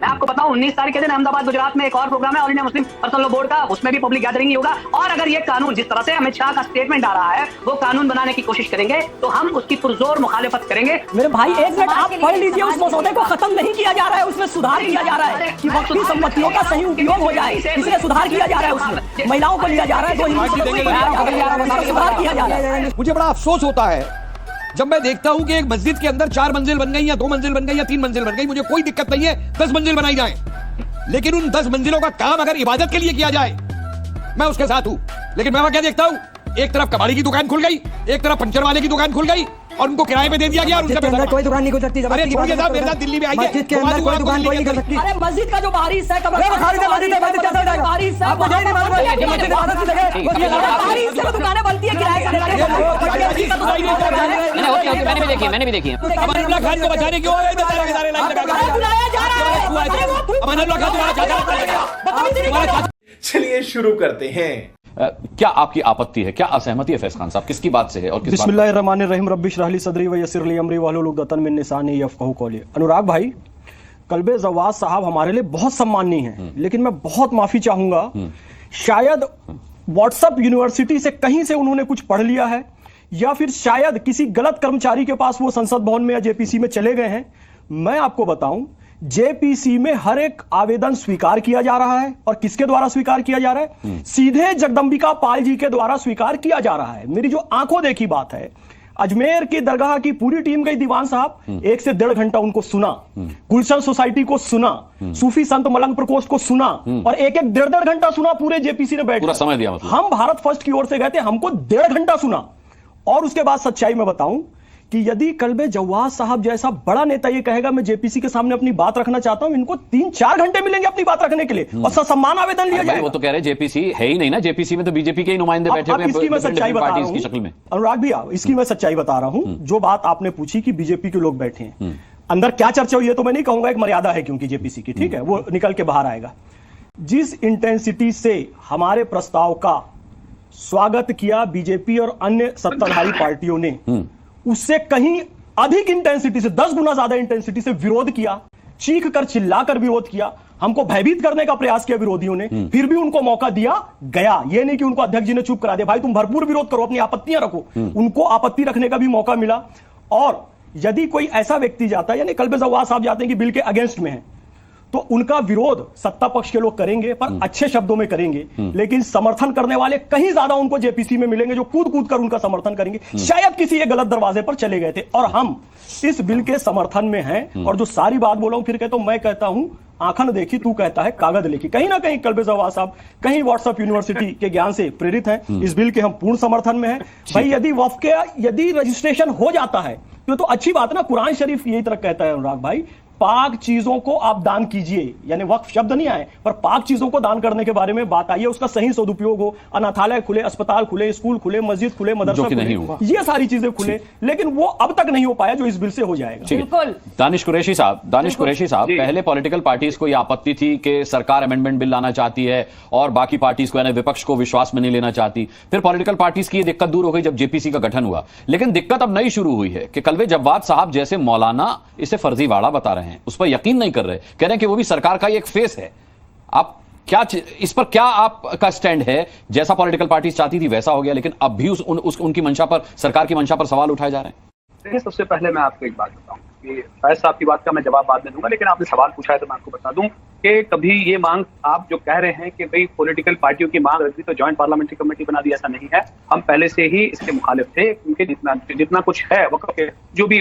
मैं आपको बताऊं 19 तारीख के दिन अहमदाबाद गुजरात में एक और प्रोग्राम है all India Muslim personal law board का, उसमें भी पब्लिक गैदरिंग ही होगा। और अगर ये कानून जिस तरह से अमित शाह का स्टेटमेंट आ रहा है वो कानून बनाने की कोशिश करेंगे तो हम उसकी पुरजोर मुखालिफत करेंगे। मेरे भाई एक मिनट आप पढ़ लीजिए, उस मसौदे को खत्म नहीं किया जा रहा है, उसमें सुधार किया जा रहा है कि वक्फी संपत्तियों का सही उपयोग हो जाए, इसलिए सुधार किया जा रहा है। उसमें महिलाओं को लिया जा रहा है, सुधार किया जा रहा है। मुझे बड़ा अफसोस होता है जब मैं देखता हूं कि एक मस्जिद के अंदर 4 मंजिल बन गई या 2 मंजिल बन गई या 3 मंजिल बन गई, मुझे कोई दिक्कत नहीं है 10 मंजिल बनाई जाए, लेकिन उन 10 मंजिलों का काम अगर इबादत के लिए किया जाए मैं उसके साथ हूं। लेकिन मैं वहां क्या देखता हूं, एक तरफ कबाड़ी की दुकान खुल गई, एक तरफ पंचर वाले की दुकान खुल गई और उनको किराए पे दे दिया गया। मस्जिद के अंदर कोई दुकान नहीं खुल सकती। अरे छोड़िए साहब, मेरे साथ दिल्ली में आइए, मस्जिद के अंदर कोई दुकान कोई नहीं कर सकती। अरे मस्जिद का जो बाहरी हिस्सा है, बाहरी हिस्सा आपको नहीं मालूम है कि मस्जिद इबादत की जगह है, बाहरी हिस्से में दुकानें बनती है किराए से। मैंने भी देखी है। अमानुल्लाह खान को बचाने क्यों आए बेचारे के सारे लाइन लगा बुलाया जा रहा है। अमानुल्लाह खान तुम्हारा चाचा। चलिए शुरू करते हैं। क्या आपकी आपत्ति है, क्या असहमति है फैज खान साहब, किसकी बात से है और किस बात? बिस्मिल्लाहिर्रहमानिर्रहीम, रब्बि इश्रह ली सदरी व यस्सिर ली अमरी वहलुल उक़दतन मिन लिसानी यफ़क़हू क़ौली। अनुराग भाई, कल्बे ज़वाद साहब हमारे लिए बहुत सम्माननीय हैं, लेकिन मैं बहुत माफी चाहूंगा, शायद व्हाट्सएप यूनिवर्सिटी से कहीं से उन्होंने कुछ पढ़ लिया है या फिर शायद किसी गलत कर्मचारी के पास वो संसद भवन में या जेपीसी में चले गए हैं। मैं आपको बताऊं, जेपीसी में हर एक आवेदन स्वीकार किया जा रहा है और किसके द्वारा स्वीकार किया जा रहा है? सीधे जगदंबिका पाल जी के द्वारा स्वीकार किया जा रहा है। मेरी जो आंखों देखी बात है, अजमेर की दरगाह की पूरी टीम गई, दीवान साहब 1 से 1.5 घंटा उनको सुना, गुलशन सोसाइटी को सुना, सूफी संत मलंग प्रकोष्ठ को सुना और एक 1.5 घंटा सुना पूरे जेपीसी ने बैठ पूरा समय दिया। मतलब हम भारत फर्स्ट की ओर से गए थे, हमको 1.5 घंटा सुना। और उसके बाद सच्चाई में बताऊं कि यदि कल्बे जवाद साहब जैसा बड़ा नेता ये कहेगा मैं जेपीसी के सामने अपनी बात रखना चाहता हूं, इनको 3-4 घंटे मिलेंगे अपनी बात रखने के लिए और सम्मान आवेदन लिया जाएगा। वो तो कह रहे जेपीसी है ही नहीं ना, जेपीसी में तो बीजेपी के ही नुमाइंदे बैठे हुए हैं। इसकी मैं सच्चाई बता रहा हूं अनुराग भैया, इसकी मैं सच्चाई बता रहा हूं। जो बात आपने पूछी कि बीजेपी के लोग बैठे हैं, अंदर क्या चर्चा हुई है तो मैं नहीं कहूंगा, एक मर्यादा है क्योंकि जेपीसी की, ठीक है, वो निकल के बाहर आएगा। जिस इंटेंसिटी से हमारे प्रस्ताव का स्वागत किया बीजेपी और अन्य सत्ताधारी पार्टियों ने, उससे कहीं अधिक इंटेंसिटी से 10 गुना ज्यादा इंटेंसिटी से विरोध किया, चीख कर चिल्ला कर विरोध किया, हमको भयभीत करने का प्रयास किया विरोधियों ने, फिर भी उनको मौका दिया गया। ये नहीं कि उनको अध्यक्ष जी ने चुप करा दिया, भाई तुम भरपूर विरोध करो, अपनी आपत्तियां रखो, उनको आपत्ति रखने का भी मौका मिला। और यदि कोई ऐसा व्यक्ति जाता है, यानी कल्बे ज़वाद साहब जाते हैं कि बिल के अगेंस्ट में है, तो उनका विरोध सत्ता पक्ष के लोग करेंगे पर अच्छे शब्दों में करेंगे, लेकिन समर्थन करने वाले कहीं ज्यादा उनको जेपीसी में मिलेंगे जो कूद कूद कर उनका समर्थन करेंगे। शायद किसी एक गलत दरवाजे पर चले गए थे और हम इस बिल के समर्थन में हैं। और जो सारी बात बोला हूं फिर कहता हूं, मैं कहता हूं आंखा न देखी, तू कहता है कागज लेखी। कहीं ना कहीं कल्बे ज़वाद साहब कहीं व्हाट्सएप यूनिवर्सिटी के ज्ञान से प्रेरित हैं। इस बिल के हम पूर्ण समर्थन में हैं। भाई यदि वक्फ के यदि रजिस्ट्रेशन हो जाता है तो अच्छी बात ना, कुरान शरीफ यही तरह कहता है अनुराग भाई, पाक चीजों को आप दान कीजिए, यानी वक्फ शब्द नहीं आए पर पाक चीजों को दान करने के बारे में बात आई है, उसका सही सदुपयोग हो, अनाथालय खुले, अस्पताल खुले, स्कूल खुले, मस्जिद खुले, मदरसा खुले, ये सारी चीजें खुले, लेकिन वो अब तक नहीं हो पाया जो इस बिल से हो जाएगा। बिल्कुल। दानिश कुरैशी साहब, पहले पॉलिटिकल पार्टीज को यह आपत्ति थी कि सरकार अमेंडमेंट बिल लाना चाहती है और बाकी पार्टीज को, यानी विपक्ष को विश्वास में नहीं लेना चाहती। फिर पॉलिटिकल पार्टीज की यह दिक्कत दूर हो गई जब जेपीसी का गठन हुआ, लेकिन दिक्कत अब नई शुरू हुई है कि कल्बे जवाद साहब जैसे मौलाना इसे फर्जीवाड़ा बता रहे हैं, उस पर यकीन नहीं कर रहे, कह रहे हैं कि वो भी सरकार का ही एक फेस है। आप क्या इस पर क्या आपका स्टैंड है? जैसा पॉलिटिकल पार्टी चाहती थी वैसा हो गया, लेकिन अब भी उनकी मंशा पर, सरकार की मंशा पर सवाल उठाए जा रहे हैं। देखिए, सबसे पहले मैं आपको एक बात बताऊं कि फैज साहब की बात का मैं जवाब बाद में दूंगा, लेकिन आपने सवाल पूछा है तो मैं आपको बता दूं कि कभी ये मांग आप जो कह रहे हैं कि भाई पॉलिटिकल पार्टियों की मांग रखी तो जॉइंट पार्लियामेंट्री कमेटी बना दी, ऐसा नहीं है। हम पहले से ही इसके मुखालिफ थे, क्योंकि जितना कुछ है वक्फ के जो भी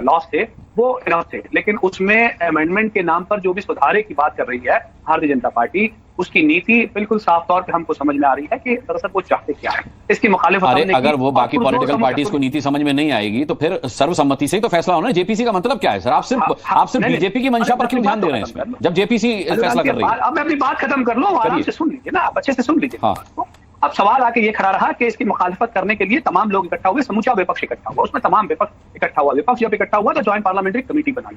लॉस थे वो इनफ थे, लेकिन उसमें अमेंडमेंट के नाम पर जो भी सुधारे की बात कर रही है भारतीय जनता पार्टी, उसकी नीति बिल्कुल साफ तौर पे हमको समझ में आ रही है कि दरअसल वो चाहते क्या है। इसकी मुखालिफत अगर वो बाकी पॉलिटिकल पार्टीज को नीति समझ में नहीं आएगी तो फिर सर्वसम्मति से ही तो फैसला होना है। जेपीसी का मतलब क्या है सर? आप सिर्फ बीजेपी की मंशा पर क्यों ध्यान दे रहे हैं इसमें, जब जेपीसी फैसला कर रही है? अब मैं अपनी बात खत्म कर लूं, आराम से सुन लीजिए ना, आप अच्छे से सुन लीजिए। अब सवाल आके ये खड़ा रहा कि इसकी मुखालिफत करने के लिए तमाम लोग इकट्ठा हुए, समूचा विपक्ष इकट्ठा हुआ, उसमें तमाम विपक्ष इकट्ठा हुआ। विपक्ष जब इकट्ठा हुआ तो ज्वाइंट पार्लियामेंट्री कमेटी बनाई,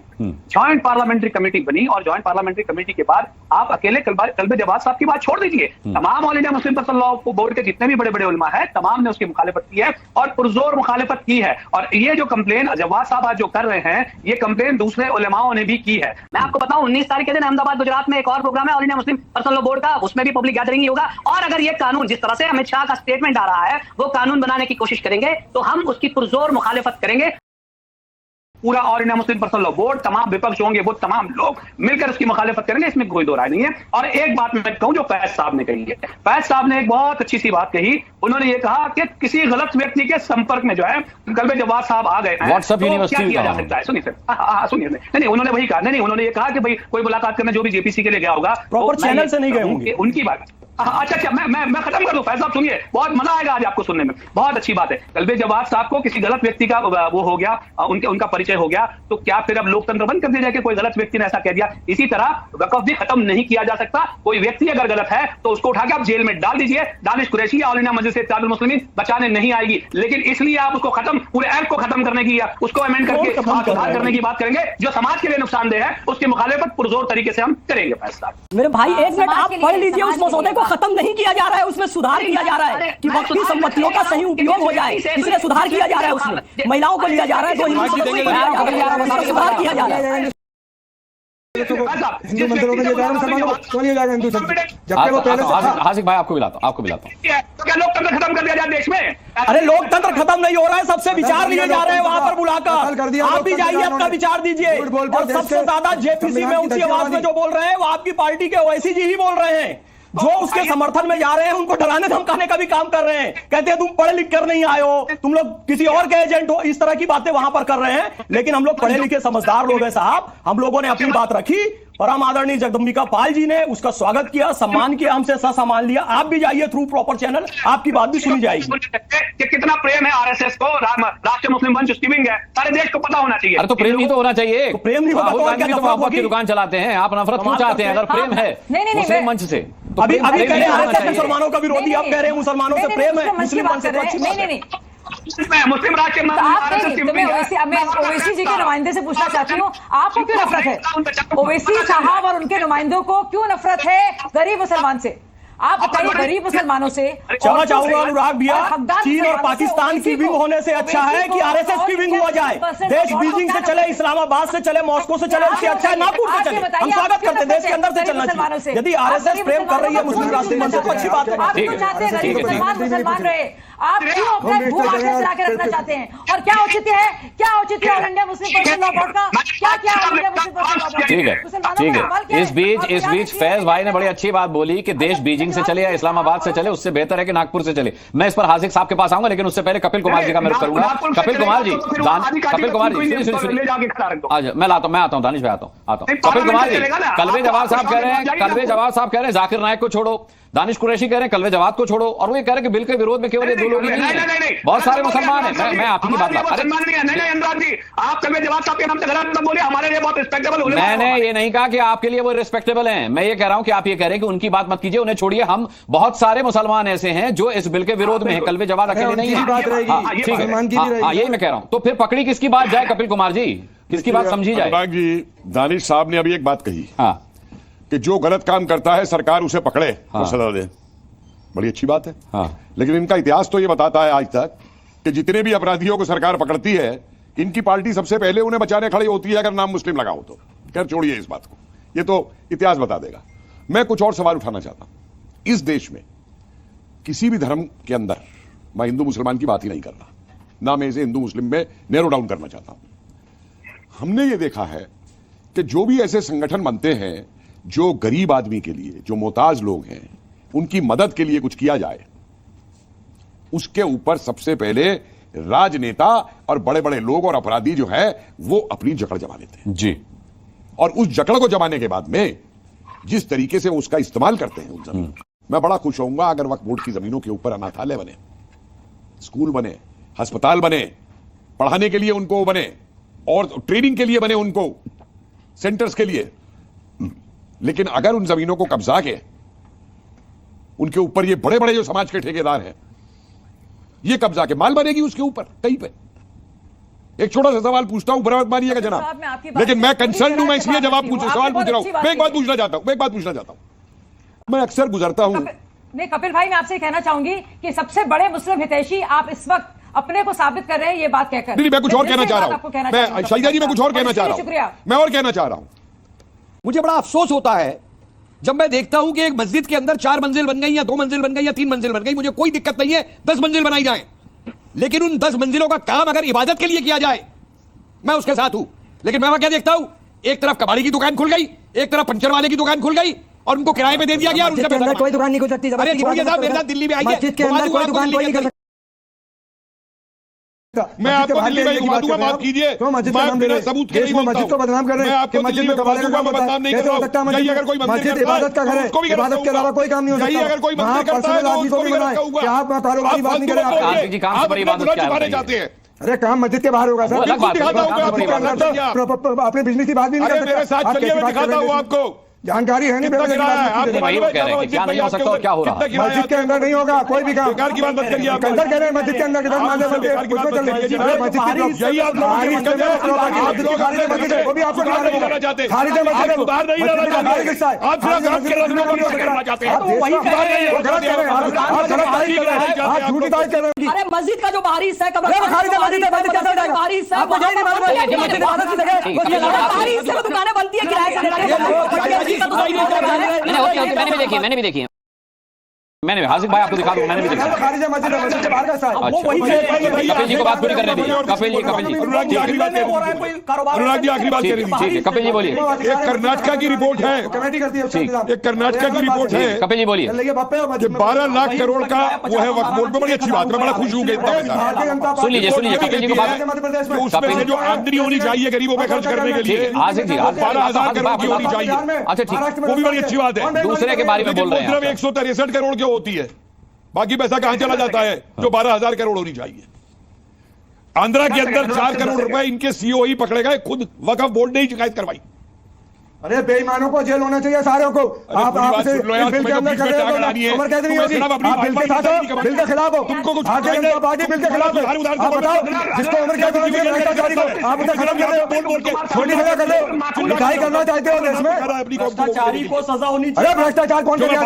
ज्वाइंट पार्लियामेंट्री कमेटी बनी और ज्वाइंट पार्लियामेंट्री कमेटी के बाद आप अकेले कल्बे जवाद साहब की बात छोड़ दीजिए, तमाम all India Muslim personal law board के जितने भी बड़े बड़े उलमा है तमाम ने उसकी मुखालिफत की है और पुरजोर मुखालिफत की है। और ये जो कंप्लेन जवाद साहब आज जो कर रहे हैं ये कंप्लेन दूसरे उलमाओं ने भी की है। मैं आपको बताऊं 19 तारीख के दिन अहमदाबाद गुजरात में एक और प्रोग्राम है all India Muslim personal law board का, उसमें भी पब्लिक गैदरिंग ही होगा। और अगर ये कानून जिस तरह से अमित शाह का स्टेटमेंट आ रहा है वो कानून बनाने की कोशिश करेंगे तो हम उसकी पुरजोर मुखालिफत करेंगे। पूरा all India Muslim personal law board, तमाम विपक्ष होंगे, वो तमाम लोग मिलकर उसकी मुखालिफत करेंगे, इसमें कोई दो राय नहीं है। और एक बात मैं कहूं जो फैज साहब ने कही है, फैज साहब ने एक बहुत अच्छी सी बात कही, उन्होंने ये कहा कि किसी गलत व्यक्ति के संपर्क में जो है कल्बे जवाद साहब आ गए हैं व्हाट्सएप तो यूनिवर्सिटी क्या किया जा सकता है। सुनिए सर, सुनिए, नहीं उन्होंने वही कहा, नहीं उन्होंने ये कहा कि भाई कोई मुलाकात करने जो भी जेपीसी के लिए गया होगा प्रॉपर चैनल से नहीं गए होंगे, उनकी बात। अच्छा मैं खत्म कर दूं फैज साहब, सुनिए बहुत मजा आएगा आज आपको सुनने में, बहुत अच्छी बात है। कल्बे जवाद साहब को किसी गलत व्यक्ति का वो हो गया, उनका परिचय हो गया, तो क्या फिर अब लोकतंत्र बंद कर दिया जाए कि कोई गलत व्यक्ति ने ऐसा कह दिया। इसी तरह वक़्फ़ भी खत्म नहीं किया जा सकता, कोई व्यक्ति अगर गलत है तो उसको उठा के आप जेल में डाल दीजिए। दानिश कुरैशी ऑल इंडिया मजलिस इत्तेहादुल मुस्लिमीन बचाने नहीं आएगी, लेकिन इसलिए आप उसको खत्म, पूरे एक्ट को खत्म करने की, उसको अमेंड करके सुधार करने की बात करेंगे जो समाज के लिए नुकसानदेह है, उसकी मुखालिफत पुरजोर तरीके से हम करेंगे। फैज साहब मेरे भाई एक मिनट आप पढ़ लीजिए, उस मसौदे को खत्म नहीं किया जा रहा है, उसमें सुधार किया जा रहा है कि वक्फी संपत्तियों का सही उपयोग हो जाए, इसलिए सुधार किया जा रहा है। उसमें महिलाओं को लिया जा रहा है, तो सुधार किया जा रहा है। हिंदू मंदिरों में मुसलमानों को नहीं जाएगा, हिंदू जबकि वो पहले से हासिक भाई आपको मिलाता हूं तो क्या लोकतंत्र खत्म कर दिया जाए देश में? अरे लोकतंत्र खत्म नहीं हो रहा है, सबसे विचार लिए जा रहे हैं वहां पर बुलाकर, आप भी जाइए अपना विचार दीजिए। और सबसे ज्यादा जेपीसी में ऊंची आवाज में जो बोल रहे हैं वो आपकी पार्टी के ओवैसी जी ही बोल रहे हैं, जो उसके समर्थन में जा रहे हैं उनको डराने धमकाने का भी काम कर रहे हैं। कहते हैं तुम पढ़े लिख कर नहीं आए हो, तुम लोग किसी और के एजेंट हो, इस तरह की बातें वहां पर कर रहे हैं। लेकिन हम लोग पढ़े लिखे समझदार लोग हैं साहब, हम लोगों ने अपनी बात रखी और हम आदरणीय जगदम्बिका पाल जी ने उसका स्वागत किया, सम्मान किया, हमसे सम्मान लिया। आप भी जाइए थ्रू प्रॉपर चैनल, आपकी बात भी सुनी जाएगी। कि कितना प्रेम है आरएसएस को, राष्ट्रीय मुस्लिम मंच उसकी विंग है, सारे देश को पता होना चाहिए। अरे तो प्रेम ही तो होना चाहिए, तो प्रेम नहीं होगा तो क्या मोहब्बत की दुकान चलाते हैं, आप नफरत क्यों चाहते हैं? अगर प्रेम है मुस्लिम मंच से तो अभी कह रहे हैं आरएसएस मुसलमानों का विरोधी, आप कह रहे हैं मुसलमानों से प्रेम है, मुस्लिम मंच से तो अच्छी बात है। मुस्लिम राष्ट्रीय मैं ओवैसी जी के नुमाइंदे से पूछना चाहती हूँ, आपको क्यों नफरत है ओवैसी साहब और उनके नुमाइंदों को? क्यों नफरत है गरीब मुसलमान से? आप बताइए, गरीब मुसलमानों से। क्षमा चाहूंगा अनुराग भैया, चीन और पाकिस्तान की विंग होने से अच्छा है कि आरएसएस की विंग हुआ जाए। देश बीजिंग से चले, इस्लामाबाद से चले, मॉस्को से चले, उससे अच्छा है नागपुर से चले। हम स्वागत करते हैं, देश के अंदर से चलना चाहिए। यदि आरएसएस प्रेम कर रही है मुस्लिम राष्ट्रीय मंच से तो अच्छी बात है। आप तो चाहते हैं गरीब मुसलमान रहे, आप क्यों अपने भूभाषा चला के रखना चाहते हैं? और क्या औचित्य है, क्या औचित्य है all India Muslim personal law board का? क्या all India Muslim personal law board? ठीक है। इस बीच फैज भाई ने बड़ी अच्छी बात बोली कि देश बीजिंग से चले या इस्लामाबाद से चले, उससे बेहतर है कि नागपुर से चले। मैं इस पर हासिक साहब के पास आऊंगा, लेकिन उससे पहले कपिल कुमार जी का मैं रुख करूंगा। कपिल कुमार जी, आज मैं आता हूं, दानिश भाई आता हूं। कपिल कुमार जी, कल्बे जवाद साहब कह रहे हैं जाकिर नायक को छोड़ो, दानिश कुरैशी कह रहे हैं कल्बे जवाद को छोड़ो, और वो ये कह रहे हैं कि बिल के विरोध में केवल ये दो लोग ही नहीं है, बहुत सारे मुसलमान हैं। मैं आपकी बात आप कल्बे जवाद साहब के नाम से गलत मत बोलिए, हमारे लिए बहुत रिस्पेक्टेबल। मैंने ये नहीं कहा कि आपके लिए वो रिस्पेक्टेबल हैं, मैं ये कह रहा हूं कि आप ये कह रहे हैं कि उनकी बात मत कीजिए, उन्हें छोड़िए। हम बहुत सारे मुसलमान ऐसे हैं जो इस बिल के विरोध में हैं, कल्बे जवाद अकेले नहीं है। ठीक है, यही मैं कह रहा हूं। तो फिर पकड़ी किसकी बात जाए कपिल कुमार जी, किसकी बात समझी जाए? जी, दानिश साहब ने अभी एक बात कही कि जो गलत काम करता है सरकार उसे पकड़े और सजा दे, बड़ी अच्छी बात है। लेकिन इनका इतिहास तो ये बताता है आज तक कि जितने भी अपराधियों को सरकार पकड़ती है, इनकी पार्टी सबसे पहले उन्हें बचाने खड़ी होती है अगर नाम मुस्लिम लगा हो तो। खैर छोड़िए इस बात को, ये तो इतिहास बता देगा। मैं कुछ और सवाल उठाना चाहता हूं। इस देश में किसी भी धर्म के अंदर, मैं हिंदू मुसलमान की बात ही नहीं कर रहा, ना मैं इसे हिंदू मुस्लिम में नैरो डाउन करना चाहता हूं। हमने ये देखा है कि जो भी ऐसे संगठन बनते हैं जो गरीब आदमी के लिए, जो मोहताज लोग हैं, उनकी मदद के लिए कुछ किया जाए, उसके ऊपर सबसे पहले राजनेता और बड़े बड़े लोग और अपराधी जो है वो अपनी जकड़ जमा लेते हैं जी। और उस जकड़ को जमाने के बाद में जिस तरीके से वो उसका इस्तेमाल करते हैं उन जमीन, मैं बड़ा खुश होऊंगा अगर वक्फ बोर्ड की जमीनों के ऊपर अनाथालय बने, स्कूल बने, अस्पताल बने, पढ़ाने के लिए उनको बने और ट्रेनिंग के लिए बने, उनको सेंटर्स के लिए। लेकिन अगर उन जमीनों को कब्जा के उनके ऊपर ये बड़े बड़े जो समाज के ठेकेदार हैं, ये कब्जा के माल बनेगी उसके ऊपर कहीं पे। एक छोटा सा सवाल पूछता हूं, बुरा मत मानिएगा जनाब, लेकिन मैं कंसर्न हूं, मैं इसलिए सवाल पूछ रहा हूं। मैं एक बात पूछना चाहता हूं, मैं अक्सर गुजरता हूं। नहीं कपिल भाई, मैं आपसे कहना चाहूंगी कि सबसे बड़े मुस्लिम हितैषी आप इस वक्त अपने को साबित कर रहे हैं ये बात कहकर। नहीं, मैं कुछ और कहना चाह रहा हूं, मैं शाहिदा जी मैं कुछ और कहना चाह रहा हूं, मैं और कहना चाह रहा हूं। मुझे बड़ा अफसोस होता है जब मैं देखता हूं कि एक मस्जिद के अंदर 4 मंजिल बन गई या 2 मंजिल बन गई या 3 मंजिल बन गई, मुझे कोई दिक्कत नहीं है 10 मंजिल बनाई जाए, लेकिन उन 10 मंजिलों का काम अगर इबादत के लिए किया जाए मैं उसके साथ हूं। लेकिन मैं वहां क्या देखता हूं, एक तरफ कबाड़ी की दुकान खुल गई, एक तरफ पंचर वाले की दुकान खुल गई और उनको किराए पे दे दिया गया। मस्जिद के अंदर कोई दुकान नहीं खुल सकती। अरे छोड़िए साहब, मेरे साथ दिल्ली में आइए, मस्जिद के अंदर कोई दुकान कोई नहीं कर सकता। मैं आपको दिल्ली में घुमा दूंगा, माफ कीजिए, मैं बिना सबूत के नहीं बोलता हूं। मस्जिद को बदनाम कर रहे हैं कि मस्जिद में कबाड़े का बदनाम नहीं कर सकता। अगर कोई मस्जिद इबादत का घर है, इबादत के अलावा कोई काम नहीं हो सकता। अगर कोई वहाँ पर्सनल आदमी को भी बनाए कि आप कारोबारी बात नहीं करें। अरे काम मस्जिद के बाहर होगा सर, अपने बिजनेस की बात भी नहीं कर मेरे साथ चलिए, मैं दिखाता हूं आपको। जानकारी है नहीं, क्या नहीं हो सकता और क्या हो रहा है। मस्जिद के अंदर नहीं होगा कोई भी काम। की बात मत करिए, आप अंदर कह रहे हैं मस्जिद के अंदर किधर माने बनते हैं, उसमें चल रही है मस्जिद की यही आप लोग वो भी आपको करना चाहते हैं, खारिज है मस्जिद को बाहर नहीं लाना चाहते, आप सिर्फ आपके रस्मों को नहीं करना चाहते हैं। आप झूठी बात कर रहे हैं। अरे मस्जिद का जो बाहरी हिस्सा है खारिज है मस्जिद है, बाहरी हिस्सा है, बाहरी हिस्से में दुकानें बनती है किराए से। मैंने भी देखी मैंने हासिफ भाई आपको दिखा दूं, मैंने भी देखा। खारिज है मस्जिद है, मस्जिद के बाहर का हिस्सा है। कपिल जी को बात पूरी करने दीजिए। कपिल जी अनुराग जी आखिरी बात कह रही थी। ठीक है, कपिल जी बोलिए। एक कर्नाटका की रिपोर्ट है, कमेटी करती है, एक कर्नाटका की रिपोर्ट है, कपिल जी बोलिए। 12 लाख करोड़ का वो है वक्फ बोर्ड में। बड़ी अच्छी बात, मैं बड़ा खुश हूँ। सुन लीजिए कपिल जी को बात। उसमें से जो आमदनी होनी चाहिए गरीबों पे खर्च करने के लिए, हासिफ जी 12,000 करोड़ की होनी चाहिए। अच्छा ठीक, वो भी बड़ी अच्छी बात है। दूसरे के बारे में बोल रहे हैं। 163 करोड़ की होती है, बाकी पैसा कहां चला जाता है जो 12,000 करोड़ होनी चाहिए। आंध्रा के अंदर 4 करोड़ रुपए इनके सीईओ ही पकड़े गए, खुद वक्फ बोर्ड ने ही शिकायत करवाई। अरे बेईमानों को जेल होना चाहिए सारों को। आप आपसे बिल के अंदर कर रहे हो, उम्र कैद नहीं होगी। आप बिल के साथ हो, बिल के खिलाफ हो। तुमको कुछ भारतीय जनता पार्टी बिल के खिलाफ है। आप बताओ, जिसको उम्र कैद होनी चाहिए भ्रष्टाचारी को आप उधर खत्म कर रहे हो, छोटी सजा कर रहे हो। लिखाई करना चाहते हो देश में, भ्रष्टाचारी को सजा होनी चाहिए। अरे भ्रष्टाचार कौन कर रहा है?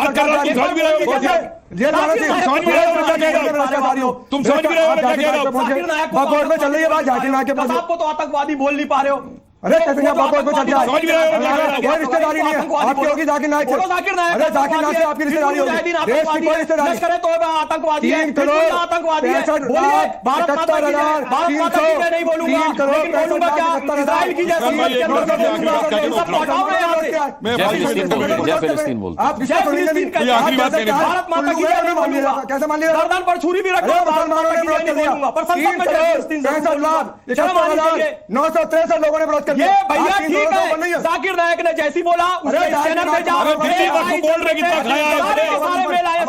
जेल जाना चाहिए भ्रष्टाचारी हो। तुम समझ भी रहे हो कोर्ट में चल रही है बात झांसी नाके पास। आपको तो आतंकवादी बोल नहीं पा रहे हो। अरे कितने बापों को चल जाए, कोई रिश्तेदारी नहीं है आपकी होगी जाकिर नायक से। अरे जाकिर नायक से आपकी रिश्तेदारी होगी, देश की कोई रिश्तेदारी करे तो आतंकवादी है, 3 करोड़ आतंकवादी है। 63,300 नहीं बोलूंगा, लेकिन बोलूंगा क्या इजराइल की जैसी आप भारत माता की कैसे मान लिया? गर्दन पर छुरी भी रखो, भारत माता की जय नहीं बोलूंगा, पर संसद में 63,963 लोगों ने विरोध कर ये दिया। भैया ठीक है, जाकिर नायक ने जैसी बोला उसने चैनल पे जाओ। बोल रहे कितना खाया है, सारे मेल आए,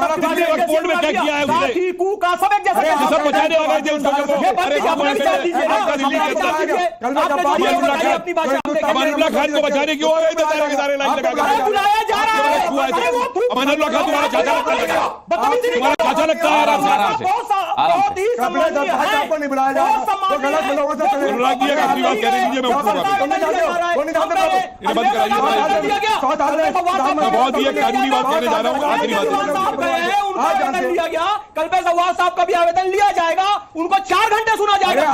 बोर्ड में क्या किया है उसने? साथी कू का सब एक जैसा सब बचाने वाले थे उसको। ये बंद कीजिए, अपना विचार दीजिए ना, अपनी भाषा अमानुल्लाह खान को बचाने क्यों आ गए थे सारे के सारे लाइन लगा के? बुलाया जा रहा है। अमानुल्लाह खान तुम्हारा चाचा लगता है, तुम्हारा चाचा लगता है। आराम से बहुत ही सम्मानीय है, आपको नहीं बुलाया जा रहा, तो गलत लोगों से अनुराग जी आखिरी बात कहने दीजिए, मैं उसको बहुत ही एक कानूनी बात कहने जा रहा हूँ। आखिरी बात लिया गया, कल पे सवाल साहब का भी आवेदन लिया जाएगा, उनको 4 घंटे सुना जाएगा।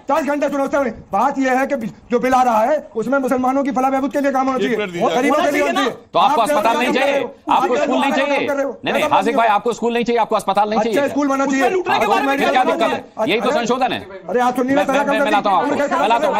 10 घंटे सुनो। बात यह है कि जो बिल आ रहा है उसमें मुसलमानों की फलाह बहबूद के लिए काम होना चाहिए, गरीबों के लिए होना चाहिए। तो आपको अस्पताल नहीं चाहिए, आपको स्कूल नहीं चाहिए। नहीं हासिफ भाई, आपको स्कूल नहीं चाहिए, आपको अस्पताल नहीं चाहिए। स्कूल बनना चाहिए। क्या दिक्कत है? यही तो संशोधन है। अरे आप सुनिए, मैं लाता हूँ आपको, मैं लाता हूँ।